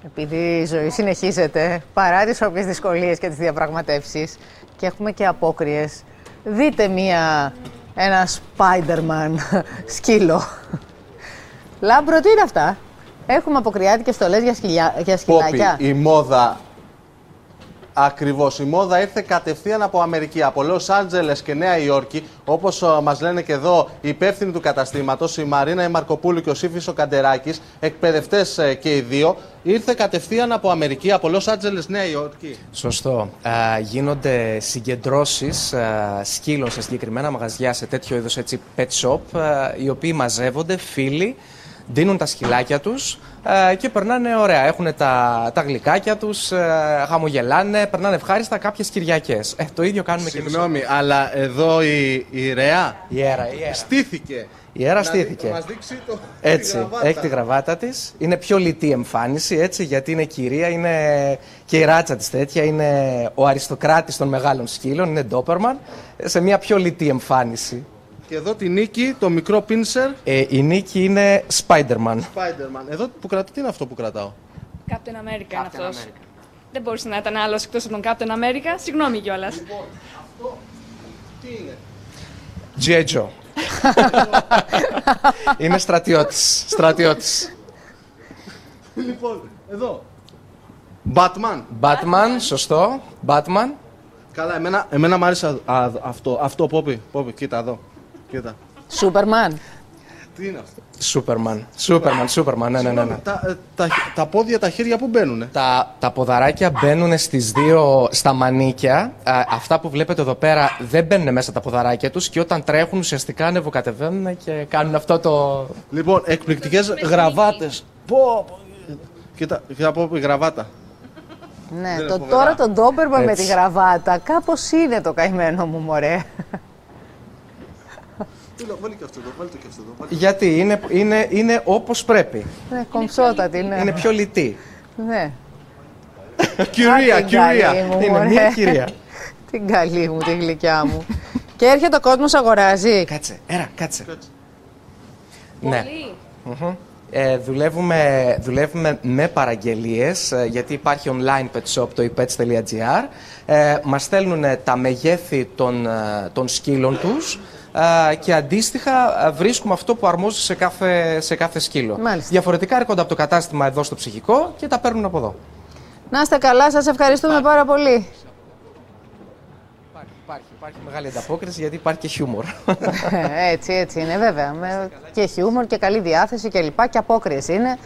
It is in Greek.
Επειδή η ζωή συνεχίζεται παρά τις όποιες δυσκολίες και τις διαπραγματεύσεις και έχουμε και απόκριες, δείτε ένα Spider-Man σκύλο. Λάμπρο, τι είναι αυτά? Έχουμε αποκριάτικες στολές για σκυλάκια. Πόπι, η μόδα. Ακριβώς, η μόδα ήρθε κατευθείαν από Αμερική, από Λος Άντζελες και Νέα Υόρκη, όπως μας λένε και εδώ οι υπεύθυνοι του καταστήματος, η Μαρίνα η Μαρκοπούλου και ο Σύφης ο Καντεράκης, εκπαιδευτές και οι δύο. Ήρθε κατευθείαν από Αμερική, από Λος Άντζελες, Νέα Υόρκη. Σωστό. Γίνονται συγκεντρώσεις σκύλων σε συγκεκριμένα μαγαζιά, σε τέτοιο είδος pet shop, οι οποίοι μαζεύονται, φίλοι, δίνουν τα σκυλάκια τους και περνάνε ωραία. Έχουν τα γλυκάκια τους, χαμογελάνε, περνάνε ευχάριστα κάποιες Κυριακές. Το ίδιο κάνουμε και εμείς. Συγγνώμη, αλλά εδώ η Ρεά στήθηκε. Η Έρα στήθηκε. Να μας δείξει Έτσι, έχει τη γραβάτα της. Είναι πιο λιτή εμφάνιση, έτσι, γιατί είναι κυρία, είναι και η ράτσα της τέτοια, είναι ο αριστοκράτης των μεγάλων σκύλων, είναι Ντόπερμαν, σε μια πιο λιτή εμφάνιση. Και εδώ τη Νίκη, το μικρό πίνσερ. Η Νίκη είναι Spider-Man. Εδώ που κρατάω, τι είναι αυτό που κρατάω? Captain America είναι αυτός. Δεν μπορούσε να ήταν άλλος εκτός από τον Captain America. Συγγνώμη κιόλας. Λοιπόν, αυτό τι είναι? G.I. Joe. Είναι στρατιώτης. Λοιπόν, εδώ. Batman, σωστό. Batman. Καλά, εμένα μου άρεσε αυτό, Πόπι, κοίτα εδώ. Κοίτα. Σούπερμαν. Τι είναι αυτό? Σούπερμαν, ναι. Τα πόδια, τα χέρια που μπαίνουνε? Τα ποδαράκια μπαίνουν στα μανίκια. Αυτά που βλέπετε εδώ πέρα δεν μπαίνουν μέσα τα ποδαράκια τους και όταν τρέχουν ουσιαστικά ανεβοκατεβαίνουν και κάνουν αυτό το... Λοιπόν, εκπληκτικές γραβάτες. Κοίτα, Πόπι, γραβάτα. Ναι, τώρα τον Ντόπερμαν με τη γραβάτα. Κάπως είναι το καημένο μου, μωρέ. Βάλει και αυτό εδώ, Γιατί είναι όπως πρέπει. Ναι, κομψότατη, ναι. Είναι πιο λιτή. Ναι. Κυρία. Είναι μια κυρία. Την καλή μου, τη γλυκιά μου. Και έρχεται ο κόσμος, αγοράζει. Κάτσε. Ναι. Δουλεύουμε με παραγγελίες, γιατί υπάρχει online pet shop, το ipets.gr. Μας στέλνουν τα μεγέθη των σκύλων τους και αντίστοιχα βρίσκουμε αυτό που αρμόζει σε κάθε σκύλο. Μάλιστα. Διαφορετικά έρχονται από το κατάστημα εδώ στο ψυχικό και τα παίρνουν από εδώ. Να είστε καλά, σας ευχαριστούμε πάρα πολύ. Υπάρχει μεγάλη ανταπόκριση γιατί υπάρχει και χιούμορ. Έτσι είναι βέβαια. Και χιούμορ και καλή διάθεση και λοιπά και απόκριες είναι.